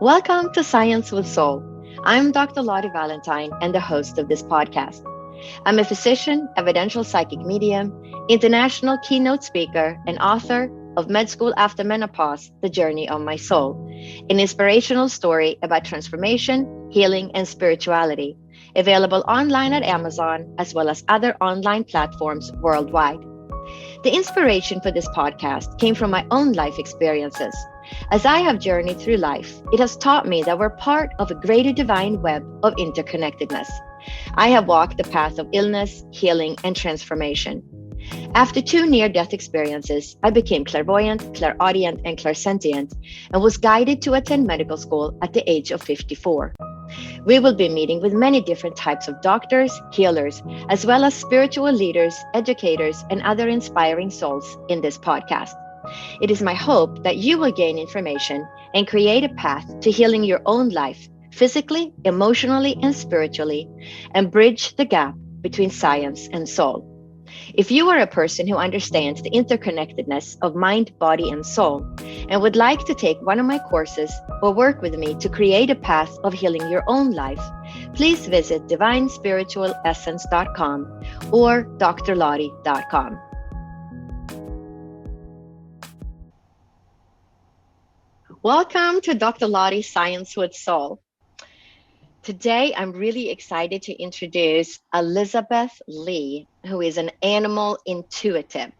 Welcome to Science with Soul. I'm Dr. Lottie Valentine and the host of this podcast. I'm a physician, evidential psychic medium, international keynote speaker, and author of Med School After Menopause, The Journey of My Soul, an inspirational story about transformation, healing, and spirituality, available online at Amazon as well as other online platforms worldwide. The inspiration for this podcast came from my own life experiences. As I have journeyed through life, it has taught me that we're part of a greater divine web of interconnectedness. I have walked the path of illness, healing, and transformation. After two near-death experiences, I became clairvoyant, clairaudient, and clairsentient, and was guided to attend medical school at the age of 54. We will be meeting with many different types of doctors, healers, as well as spiritual leaders, educators, and other inspiring souls in this podcast. It is my hope that you will gain information and create a path to healing your own life, physically, emotionally, and spiritually, and bridge the gap between science and soul. If you are a person who understands the interconnectedness of mind, body, and soul, and would like to take one of my courses or work with me to create a path of healing your own life, please visit divinespiritualessence.com or drlottie.com. Welcome to Dr. Lottie's Science with Soul. Today, I'm really excited to introduce Elizabeth Lee, who is an animal intuitive.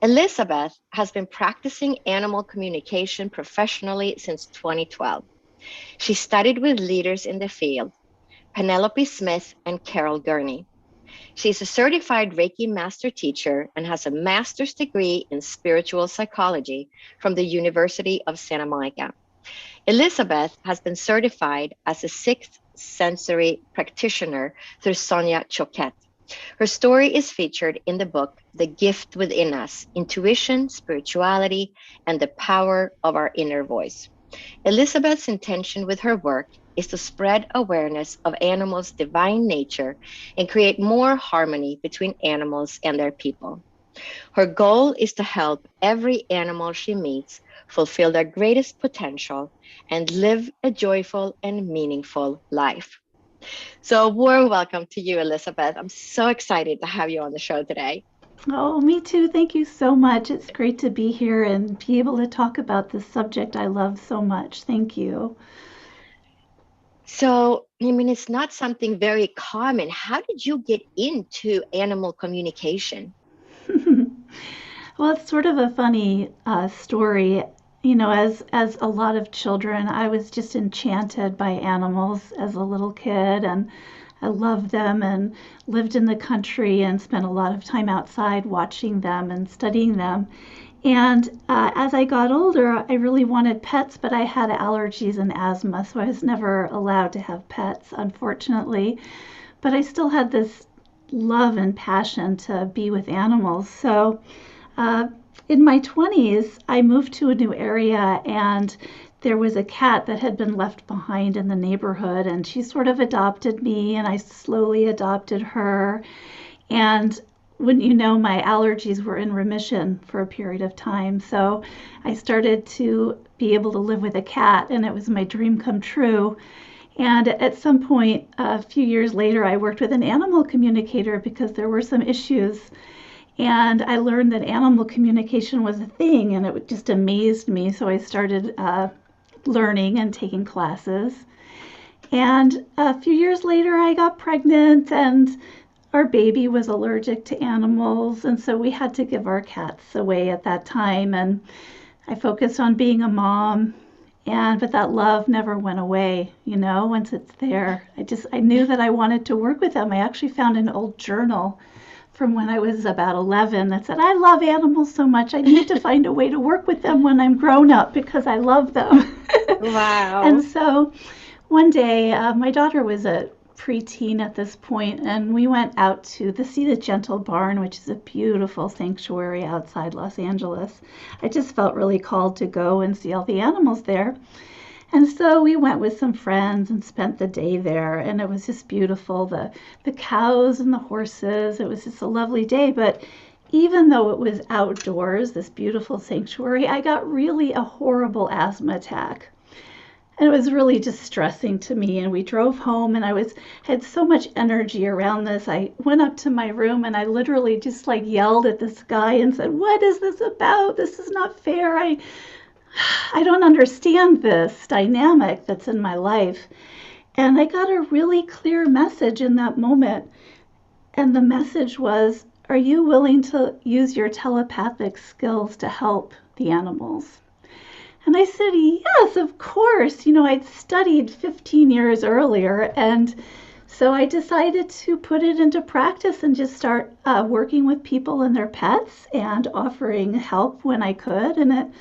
Elizabeth has been practicing animal communication professionally since 2012. She studied with leaders in the field, Penelope Smith and Carol Gurney. She's a certified Reiki master teacher and has a master's degree in spiritual psychology from the University of Santa Monica. Elizabeth has been certified as a sixth sensory practitioner through Sonia Choquette. Her story is featured in the book, The Gift Within Us, Intuition, Spirituality, and the Power of Our Inner Voice. Elizabeth's intention with her work is to spread awareness of animals' divine nature and create more harmony between animals and their people. Her goal is to help every animal she meets fulfill their greatest potential and live a joyful and meaningful life. So, warm welcome to you, Elizabeth. I'm so excited to have you on the show today. Oh, me too. Thank you so much. It's great to be here and be able to talk about this subject I love so much. Thank you. So, it's not something very common. How did you get into animal communication? Well, it's sort of a funny story. As a lot of children, I was just enchanted by animals as a little kid, and I loved them and lived in the country and spent a lot of time outside watching them and studying them. And as I got older, I really wanted pets, but I had allergies and asthma, so I was never allowed to have pets, unfortunately. But I still had this love and passion to be with animals. So uh, in my 20s, I moved to a new area, and there was a cat that had been left behind in the neighborhood, and she sort of adopted me, and I slowly adopted her. And wouldn't you know, my allergies were in remission for a period of time. So I started to be able to live with a cat, and it was my dream come true. And at some point, a few years later, I worked with an animal communicator because there were some issues. And I learned that animal communication was a thing, and it just amazed me. So I started learning and taking classes. And a few years later, I got pregnant, and our baby was allergic to animals, and so we had to give our cats away at that time. And I focused on being a mom, but that love never went away. Once it's there, I knew that I wanted to work with them. I actually found an old journal from when I was about 11 that said, I love animals so much, I need to find a way to work with them when I'm grown up because I love them. Wow. And so one day, my daughter was a preteen at this point, and we went out to the See the Gentle Barn, which is a beautiful sanctuary outside Los Angeles. I just felt really called to go and see all the animals there. And so we went with some friends and spent the day there, and it was just beautiful. The cows and the horses, it was just a lovely day. But even though it was outdoors, this beautiful sanctuary, I got really a horrible asthma attack. And it was really distressing to me. And we drove home, and had so much energy around this. I went up to my room and I literally just like yelled at this guy and said, "What is this about? This is not fair. I don't understand this dynamic that's in my life." And I got a really clear message in that moment. And the message was, are you willing to use your telepathic skills to help the animals? And I said, yes, of course. I'd studied 15 years earlier. And so I decided to put it into practice and just start working with people and their pets and offering help when I could. And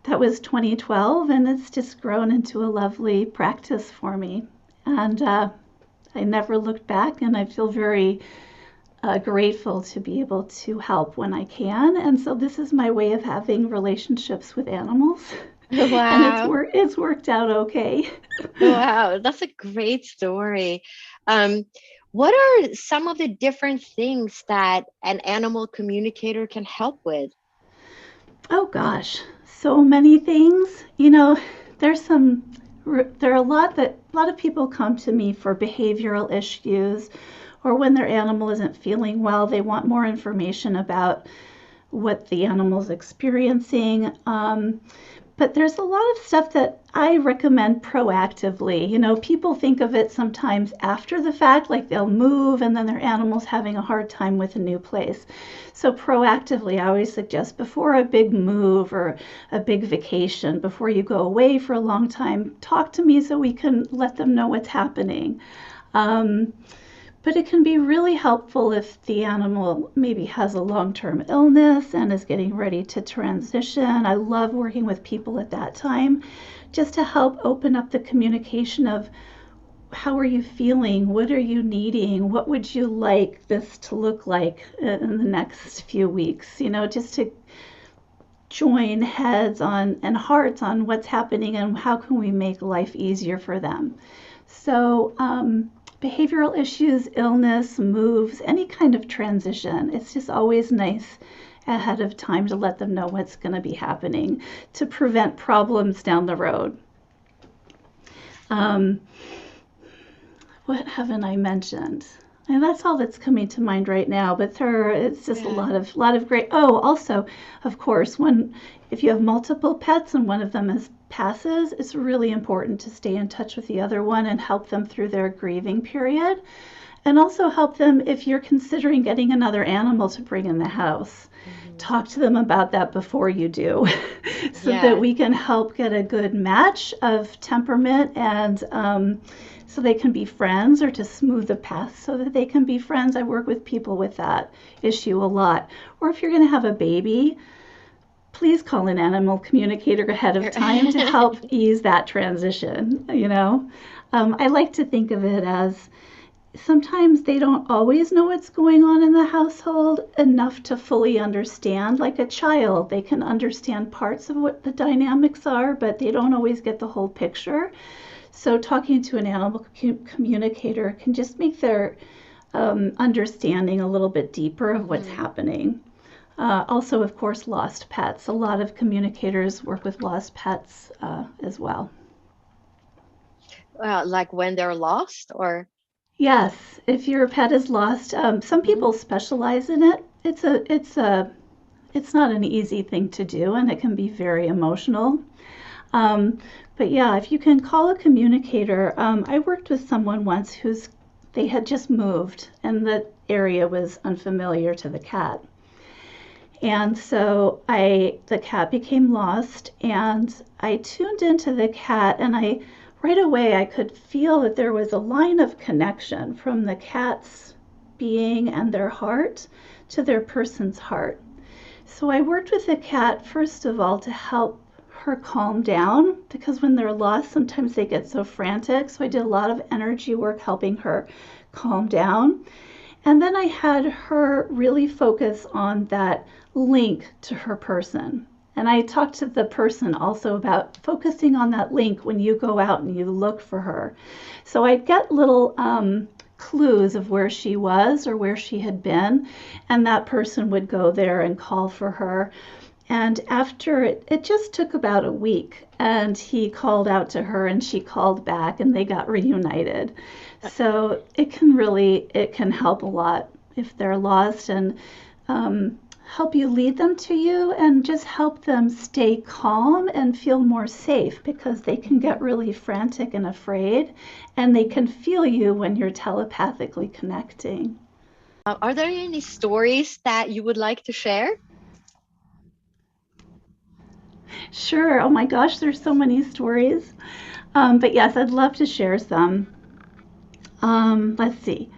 that was 2012. And it's just grown into a lovely practice for me. And I never looked back. And I feel very grateful to be able to help when I can. And so this is my way of having relationships with animals. Wow. And it's worked out okay. Wow, that's a great story. What are some of the different things that an animal communicator can help with? Oh gosh, so many things. There's there are a lot of people come to me for behavioral issues, or when their animal isn't feeling well, they want more information about what the animal's experiencing. But there's a lot of stuff that I recommend proactively. People think of it sometimes after the fact, like they'll move and then their animal's having a hard time with a new place. So proactively, I always suggest before a big move or a big vacation, before you go away for a long time, talk to me so we can let them know what's happening. But it can be really helpful if the animal maybe has a long-term illness and is getting ready to transition. I love working with people at that time just to help open up the communication of how are you feeling? What are you needing? What would you like this to look like in the next few weeks? Just to join heads on and hearts on what's happening and how can we make life easier for them. So, behavioral issues, illness, moves, any kind of transition. It's just always nice ahead of time to let them know what's going to be happening to prevent problems down the road. What haven't I mentioned? And that's all that's coming to mind right now. But it's just a lot of great. Oh, also, of course, if you have multiple pets and one of them passes, it's really important to stay in touch with the other one and help them through their grieving period, and also help them if you're considering getting another animal to bring in the house. Mm-hmm. Talk to them about that before you do, so that we can help get a good match of temperament and so they can be friends, or to smooth the path so that they can be friends. I work with people with that issue a lot. Or if you're going to have a baby, please call an animal communicator ahead of time to help ease that transition. I like to think of it as sometimes they don't always know what's going on in the household enough to fully understand. Like a child, they can understand parts of what the dynamics are, but they don't always get the whole picture. So talking to an animal communicator can just make their understanding a little bit deeper of what's happening. Also, of course, lost pets. A lot of communicators work with lost pets as well. Like when they're lost, or? Yes, if your pet is lost, some people specialize in it. It's not an easy thing to do, and it can be very emotional. But yeah, if you can call a communicator, I worked with someone once they had just moved, and the area was unfamiliar to the cat. And so the cat became lost, and I tuned into the cat, and right away I could feel that there was a line of connection from the cat's being and their heart to their person's heart. So I worked with the cat, first of all, to help her calm down, because when they're lost, sometimes they get so frantic. So I did a lot of energy work helping her calm down. And then I had her really focus on that link to her person. And I talked to the person also about focusing on that link when you go out and you look for her. So I'd get little clues of where she was or where she had been, and that person would go there and call for her. And after it just took about a week, and he called out to her and she called back and they got reunited. So it can help a lot if they're lost, and help you lead them to you and just help them stay calm and feel more safe, because they can get really frantic and afraid, and they can feel you when you're telepathically connecting. Are there any stories that you would like to share? Sure. Oh my gosh, there's so many stories. But yes, I'd love to share some. Let's see.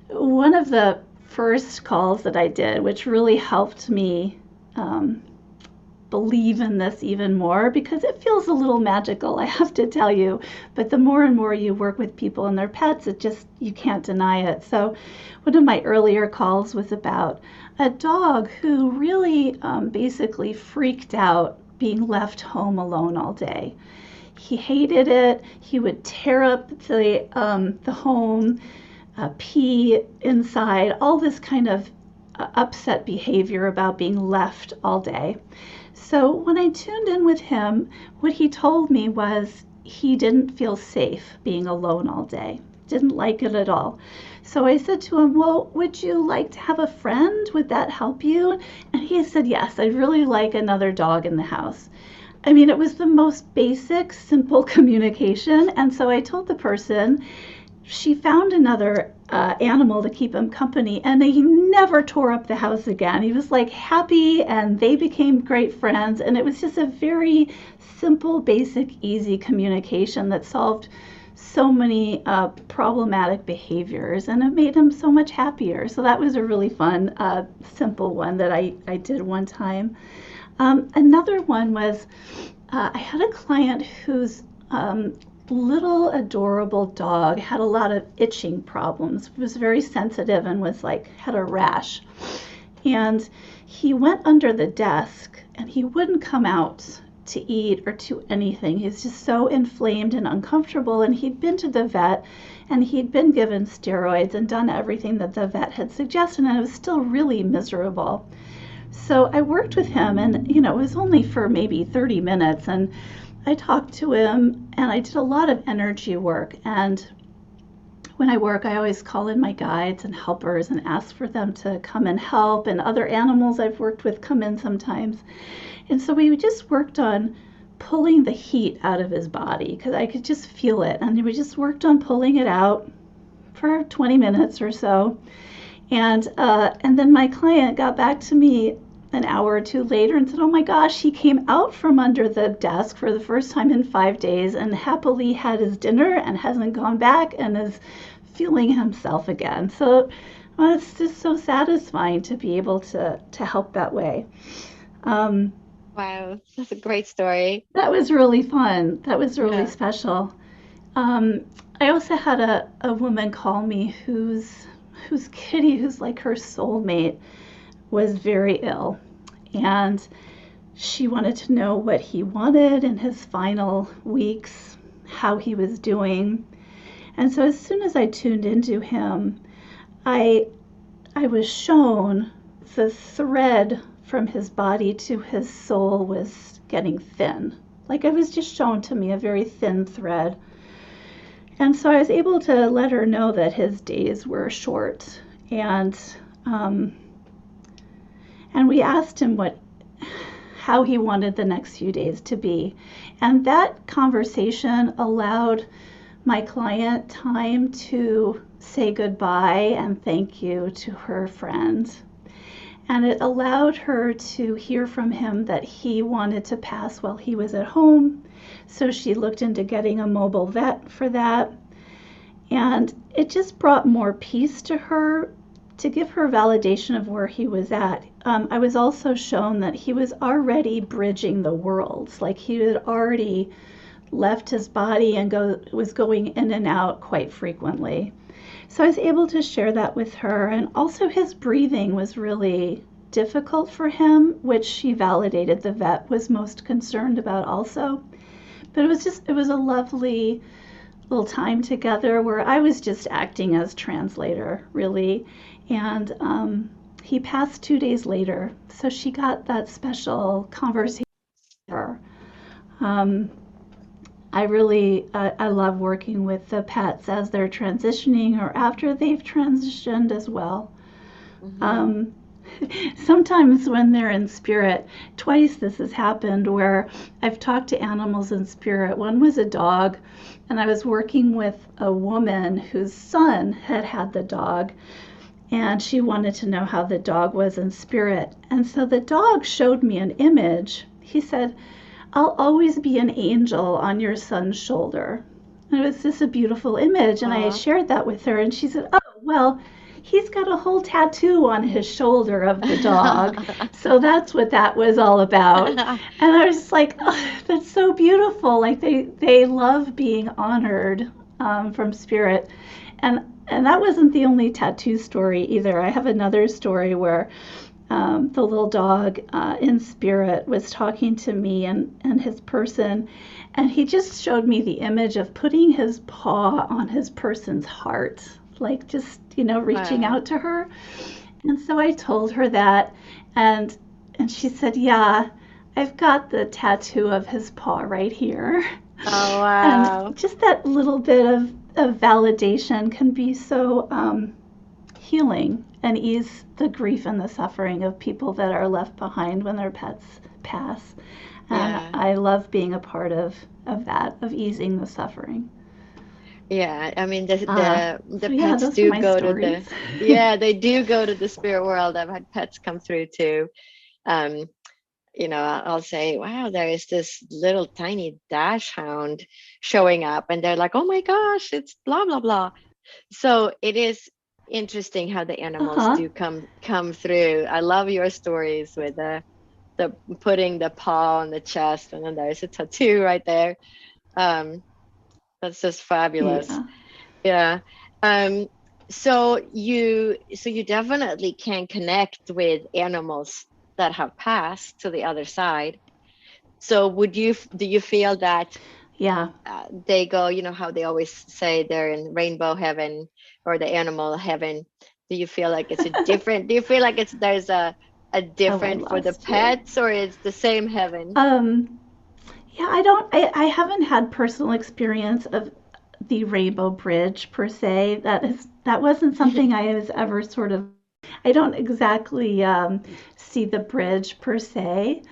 One of the first calls that I did, which really helped me um, believe in this even more, because it feels a little magical, I have to tell you. But the more and more you work with people and their pets, you can't deny it. So one of my earlier calls was about a dog who really basically freaked out being left home alone all day. He hated it. He would tear up the home, pee inside, all this kind of upset behavior about being left all day. So when I tuned in with him, what he told me was he didn't feel safe being alone all day, didn't like it at all. So I said to him, well, would you like to have a friend? Would that help you? And he said, yes, I'd really like another dog in the house. I mean, it was the most basic, simple communication. And so I told the person, she found another animal to keep him company, and he never tore up the house again. He was like happy, and they became great friends. And it was just a very simple, basic, easy communication that solved so many problematic behaviors, and it made him so much happier. So that was a really fun, simple one that I did one time. Another one was I had a client whose little adorable dog had a lot of itching problems. Was very sensitive and had a rash. And he went under the desk and he wouldn't come out to eat or to anything. He was just so inflamed and uncomfortable, and he'd been to the vet and he'd been given steroids and done everything that the vet had suggested, and it was still really miserable. So I worked with him, and it was only for maybe 30 minutes, and I talked to him and I did a lot of energy work. And when I work, I always call in my guides and helpers and ask for them to come and help, and other animals I've worked with come in sometimes. And so we just worked on pulling the heat out of his body, because I could just feel it. And we just worked on pulling it out for 20 minutes or so. And then my client got back to me an hour or two later and said, oh my gosh, he came out from under the desk for the first time in 5 days and happily had his dinner and hasn't gone back and is feeling himself again. So it's just so satisfying to be able to help that way. Wow, that's a great story. That was really fun. That was really special. I also had a woman call me whose kitty, who's like her soulmate, was very ill, and she wanted to know what he wanted in his final weeks, how he was doing. And so as soon as I tuned into him, I was shown the thread from his body to his soul was getting thin. Like it was just shown to me, a very thin thread. And so I was able to let her know that his days were short, and we asked him how he wanted the next few days to be. And that conversation allowed my client time to say goodbye and thank you to her friend. And it allowed her to hear from him that he wanted to pass while he was at home. So she looked into getting a mobile vet for that. And it just brought more peace to her, to give her validation of where he was at. I was also shown that he was already bridging the worlds. Like he had already left his body and was going in and out quite frequently. So I was able to share that with her. And also his breathing was really difficult for him, which she validated the vet was most concerned about also. But it was a lovely little time together where I was just acting as translator, really. And he passed 2 days later. So she got that special conversation with her. Um, I love working with the pets as they're transitioning or after they've transitioned as well. Um, Sometimes when they're in spirit, twice this has happened where I've talked to animals in spirit. One was a dog, and I was working with a woman whose son had had the dog, and she wanted to know how the dog was in spirit. And so the dog showed me an image. He said, "I'll always be an angel on your son's shoulder." And it was just a beautiful image, and I shared that with her, and she said, "Oh, well, he's got a whole tattoo on his shoulder of the dog." So that's what that was all about. And I was just like, oh, that's so beautiful. Like they love being honored from spirit. And that wasn't the only tattoo story either. I have another story where the little dog in spirit was talking to me and his person, and he just showed me the image of putting his paw on his person's heart, like just, reaching out to her. And so I told her that, and she said, "Yeah, I've got the tattoo of his paw right here." Oh, wow. And just that little bit of validation can be so healing and ease the grief and the suffering of people that are left behind when their pets pass. And I love being a part of that, of easing the suffering. Yeah, I mean the So yeah, pets those are do my go to stories. they do go to the spirit world. I've had pets come through too. Um, I'll say, wow, there is this little tiny dash hound showing up, and they're like, oh my gosh, it's blah blah blah. So it is interesting how the animals Uh-huh. do come through. I love your stories with the putting the paw on the chest, and then there's a tattoo right there. Um, that's just fabulous. Yeah. Yeah. Um, so you definitely can connect with animals that have passed to the other side. So do you feel that Yeah. they go, how they always say they're in rainbow heaven or the animal heaven? Do you feel like it's a different, do you feel like there's a Oh, I different for the lost you. pets, or it's the same heaven? Yeah, I haven't had personal experience of the Rainbow Bridge per se. That wasn't something I was ever sort of, I don't exactly see the bridge per se.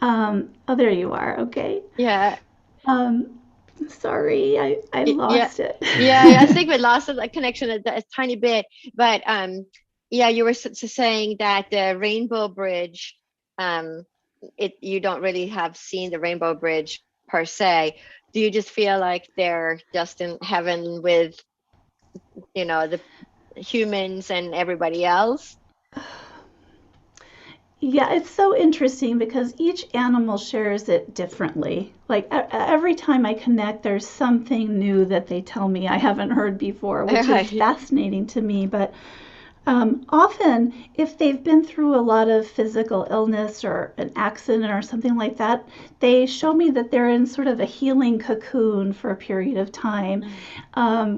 Oh, there you are. Okay. Yeah. Um, Sorry, I Yeah, lost it. yeah. I think we lost the connection a tiny bit, but yeah, you were saying that the Rainbow Bridge, um, you don't really have seen the Rainbow Bridge per se. Do you just feel like they're just in heaven with, the humans and everybody else? Yeah, it's so interesting because each animal shares it differently. Like every time I connect, there's something new that they tell me I haven't heard before, which is Right. fascinating to me. But often, if they've been through a lot of physical illness or an accident or something like that, they show me that they're in sort of a healing cocoon for a period of time,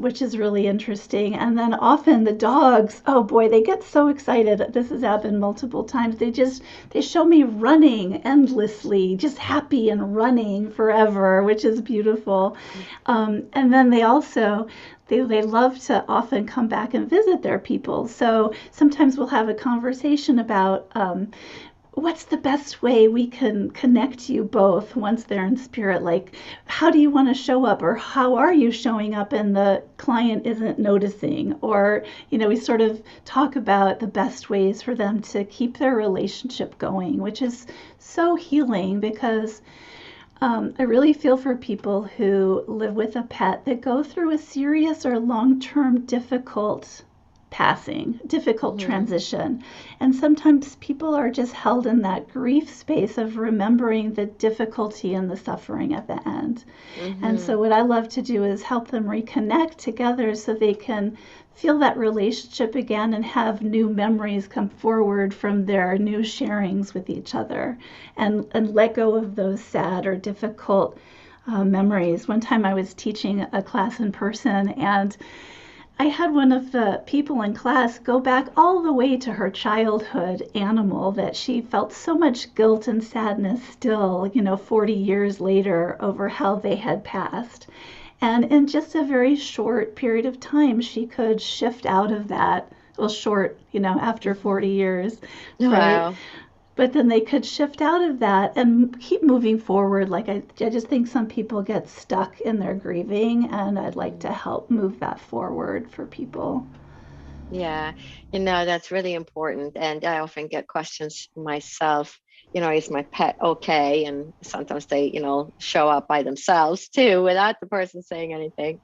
which is really interesting. And then often the dogs, oh boy, they get so excited. This has happened multiple times. They show me running endlessly, just happy and running forever, which is beautiful. And then they love to often come back and visit their people. So sometimes we'll have a conversation about what's the best way we can connect you both once they're in spirit. Like, how do you want to show up, or how are you showing up and the client isn't noticing? Or, we sort of talk about the best ways for them to keep their relationship going, which is so healing because I really feel for people who live with a pet that go through a serious or long-term difficult Hmm. transition. And sometimes people are just held in that grief space of remembering the difficulty and the suffering at the end. And so, Hmm. what I love to do is help them reconnect together so they can feel that relationship again and have new memories come forward from their new sharings with each other, and let go of those sad or difficult memories. One time I was teaching a class in person, and I had one of the people in class go back all the way to her childhood animal that she felt so much guilt and sadness still, 40 years later over how they had passed. And in just a very short period of time, she could shift out of that. Well, short, after 40 years, right? Wow. But then they could shift out of that and keep moving forward. Like I just think some people get stuck in their grieving, and I'd like to help move that forward for people. Yeah, that's really important. And I often get questions myself, is my pet okay? And sometimes they, show up by themselves too without the person saying anything.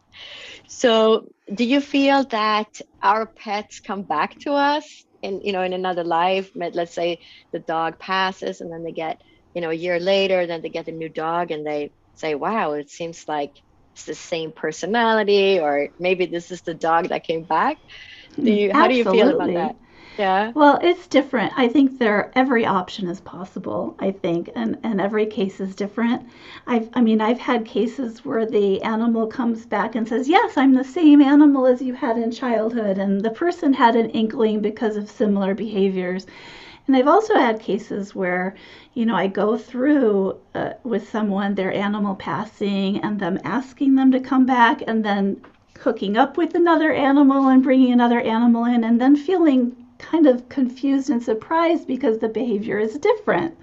So, do you feel that our pets come back to us in another life? Let's say the dog passes and then they get, a year later, then they get a new dog and they say, wow, it seems like it's the same personality, or maybe this is the dog that came back. How do you feel about Absolutely. that? Yeah. Well, it's different. I think every option is possible, I think, and every case is different. I've had cases where the animal comes back and says, "Yes, I'm the same animal as you had in childhood," and the person had an inkling because of similar behaviors. And I've also had cases where, I go through with someone their animal passing and them asking them to come back, and then hooking up with another animal and bringing another animal in, and then feeling kind of confused and surprised because the behavior is different.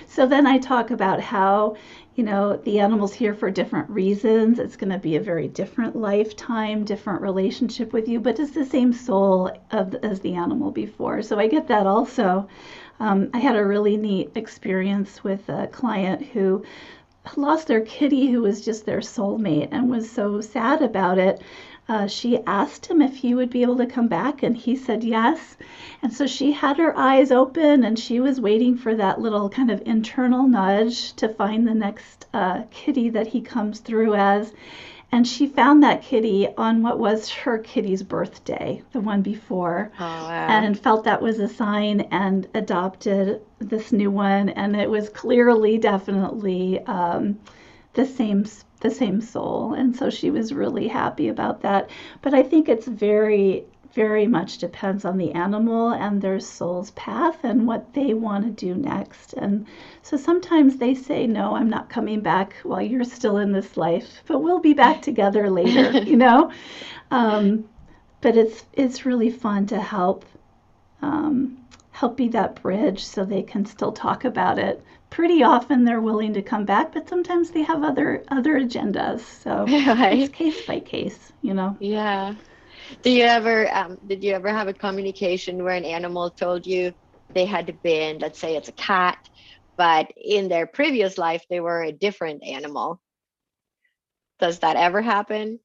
So then I talk about how, the animal's here for different reasons. It's going to be a very different lifetime, different relationship with you, but it's the same soul as the animal before. So I get that also. I had a really neat experience with a client who lost their kitty, who was just their soulmate, and was so sad about it. She asked him if he would be able to come back, and he said yes. And so she had her eyes open, and she was waiting for that little kind of internal nudge to find the next kitty that he comes through as. And she found that kitty on what was her kitty's birthday, the one before, Oh, wow. and felt that was a sign and adopted this new one. And it was clearly, definitely the same soul. And so she was really happy about that. But I think it's very, very much depends on the animal and their soul's path and what they want to do next. And so sometimes they say, no, I'm not coming back while you're still in this life, but we'll be back together later, But it's really fun to help be that bridge so they can still talk about it. Pretty often they're willing to come back, but sometimes they have other agendas. So it's Right. case by case. Yeah. Did you ever have a communication where an animal told you they had been, let's say it's a cat, but in their previous life they were a different animal? Does that ever happen?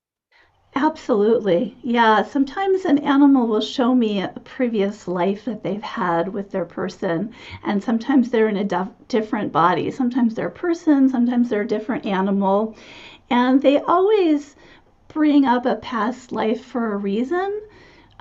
Absolutely. Yeah. Sometimes an animal will show me a previous life that they've had with their person, and sometimes they're in a different body. Sometimes they're a person, sometimes they're a different animal. And they always bring up a past life for a reason,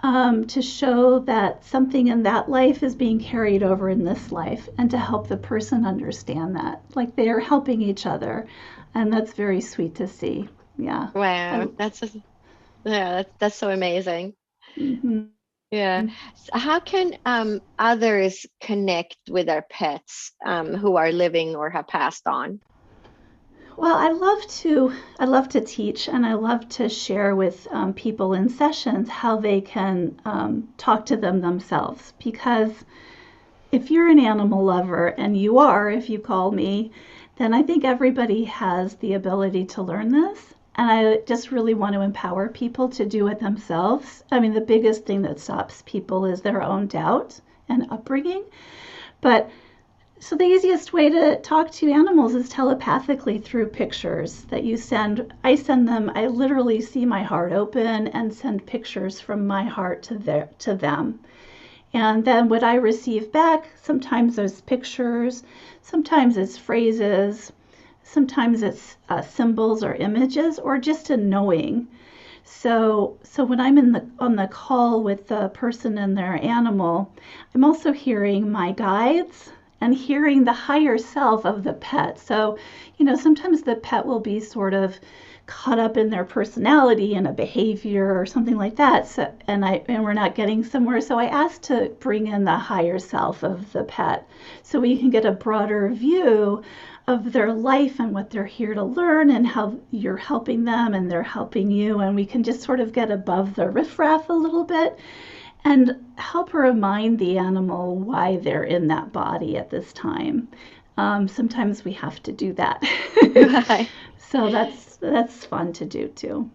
to show that something in that life is being carried over in this life and to help the person understand that. Like they are helping each other. And that's very sweet to see. Yeah. Wow, that's so amazing. Mhm. Yeah. How can others connect with their pets who are living or have passed on? Well, I love to teach, and I love to share with people in sessions how they can talk to them themselves. Because if you're an animal lover, and you are, if you call me, then I think everybody has the ability to learn this. And I just really want to empower people to do it themselves. I mean, the biggest thing that stops people is their own doubt and upbringing. But so the easiest way to talk to animals is telepathically through pictures that you send. I send them, I literally see my heart open and send pictures from my heart to them. And then what I receive back, sometimes there's pictures, sometimes it's phrases, sometimes it's symbols or images, or just a knowing. So when I'm on the call with the person and their animal, I'm also hearing my guides and hearing the higher self of the pet. So, sometimes the pet will be sort of caught up in their personality and a behavior or something like that. So, and we're not getting somewhere. So I asked to bring in the higher self of the pet so we can get a broader view of their life and what they're here to learn and how you're helping them and they're helping you. And we can just sort of get above the riffraff a little bit and help remind the animal why they're in that body at this time. Sometimes we have to do that. Right. So that's fun to do too.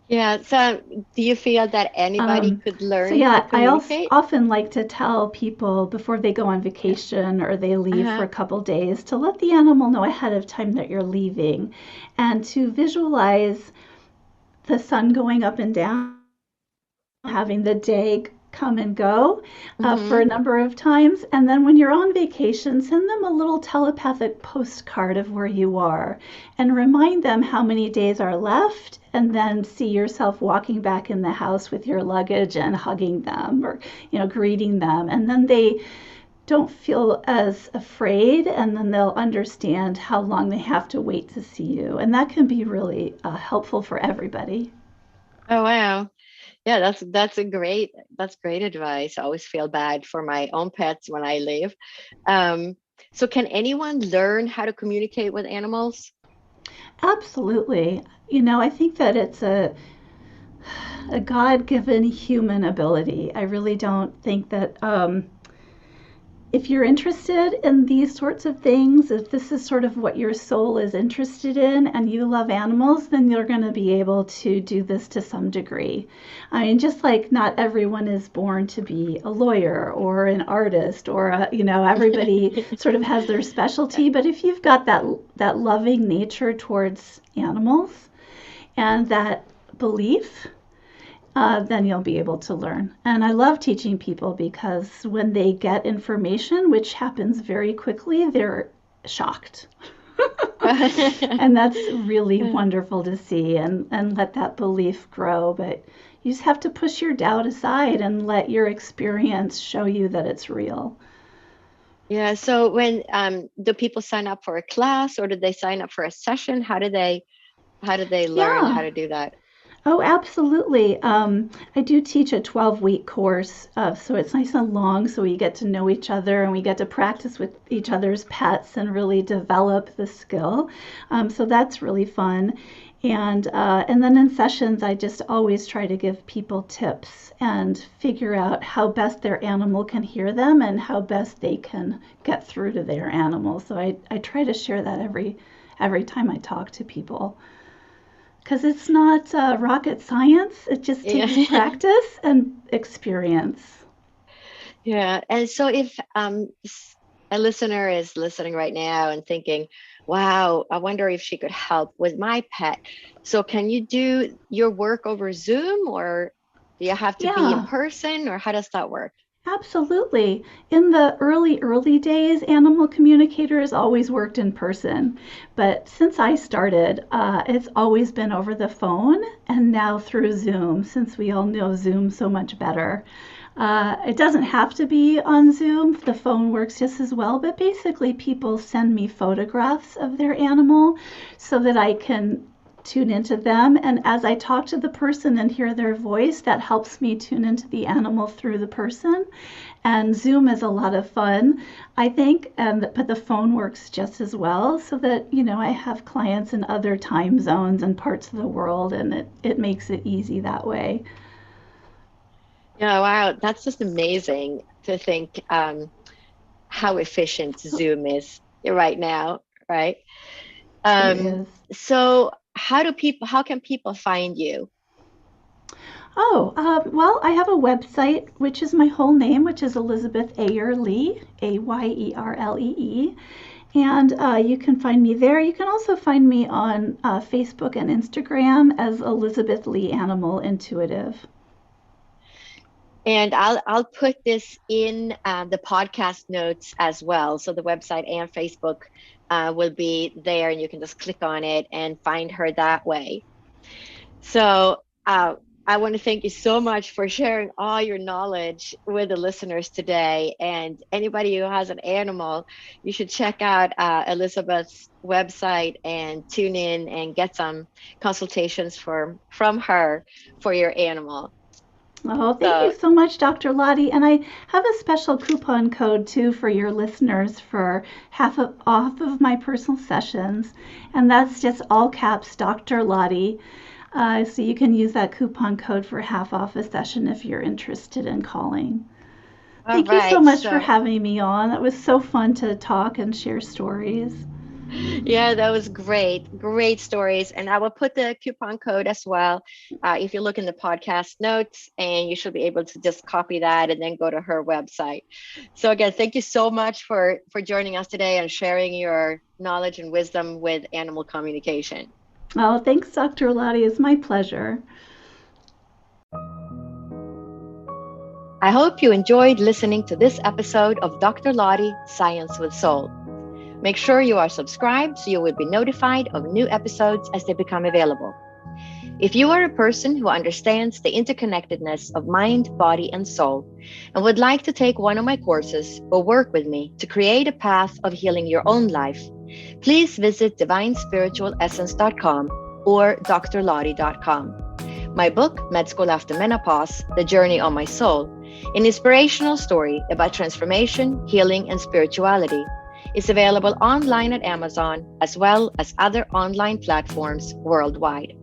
Yeah. So do you feel that anybody could So learn to yeah, I also communicate? often like to tell people before they go on vacation or they leave for Uh-huh. a couple days to let the animal know ahead of time that you're leaving and to visualize the sun going up and down, having the day come and go for a Mm-hmm. number of times. And then when you're on vacation, send them a little telepathic postcard of where you are and remind them how many days are left. And then see yourself walking back in the house with your luggage and hugging them or, greeting them. And then they don't feel as afraid and then they'll understand how long they have to wait to see you. And that can be really helpful for everybody. Oh, wow. Yeah, that's great advice. I always feel bad for my own pets when I leave. Um, so can anyone learn how to communicate with animals? Absolutely. I think that it's a God given human ability. I really don't think that if you're interested in these sorts of things, if this is sort of what your soul is interested in and you love animals, then you're going to be able to do this to some degree. I mean, just like not everyone is born to be a lawyer or an artist or, everybody sort of has their specialty. But if you've got that loving nature towards animals and that belief, then you'll be able to learn. And I love teaching people because when they get information, which happens very quickly, they're shocked. And that's really wonderful to see and let that belief grow. But you just have to push your doubt aside and let your experience show you that it's real. Yeah, so when do people sign up for a class or do they sign up for a session? How do they learn how Yeah. to do that? Oh, absolutely. I do teach a 12-week course, so it's nice and long, so we get to know each other and we get to practice with each other's pets and really develop the skill. So that's really fun. And then in sessions, I just always try to give people tips and figure out how best their animal can hear them and how best they can get through to their animal. So I try to share that every time I talk to people because it's not rocket science. It just takes Yeah. practice and experience. Yeah. And so if a listener is listening right now and thinking, wow, I wonder if she could help with my pet. So can you do your work over Zoom or do you have to be in Yeah, person or how does that work? absolutely. In the early days, animal communicators always worked in person. But since I started, it's always been over the phone and now through Zoom, since we all know Zoom so much better. It doesn't have to be on Zoom. The phone works just as well, but basically, people send me photographs of their animal so that I can tune into them. And as I talk to the person and hear their voice, that helps me tune into the animal through the person. And Zoom is a lot of fun, I think, but the phone works just as well so that, I have clients in other time zones and parts of the world, and it makes it easy that way. Yeah, wow, that's just amazing to think how efficient Zoom is right now, right? It Um, is. so how can people find you? Oh, well, I have a website, which is my whole name, which is Elizabeth Ayer Lee, Ayerlee. And you can find me there. You can also find me on Facebook and Instagram as Elizabeth Lee Animal Intuitive. And I'll put this in the podcast notes as well. So the website and Facebook will be there, and you can just click on it and find her that way. So I want to thank you so much for sharing all your knowledge with the listeners today. And anybody who has an animal, you should check out Elizabeth's website and tune in and get some consultations from her for your animal. Oh, thank you So, so much, Dr. Lottie. And I have a special coupon code too for your listeners for off of my personal sessions. And that's just all caps Dr. Lottie. So you can use that coupon code for half off a session if you're interested in calling. all Thank you so right. much for So, having me on. It was so fun to talk and share stories. yeah, that was great. Great stories. And I will put the coupon code as well. If you look in the podcast notes, and you should be able to just copy that and then go to her website. So again, thank you so much for joining us today and sharing your knowledge and wisdom with animal communication. Oh, thanks, Dr. Lottie. It's my pleasure. I hope you enjoyed listening to this episode of Dr. Lottie Science with Soul. Make sure you are subscribed so you will be notified of new episodes as they become available. If you are a person who understands the interconnectedness of mind, body, and soul, and would like to take one of my courses or work with me to create a path of healing your own life, please visit divinespiritualessence.com or drlottie.com. My book, Med School After Menopause, The Journey of My Soul, an inspirational story about transformation, healing, and spirituality, is available online at Amazon as well as other online platforms worldwide.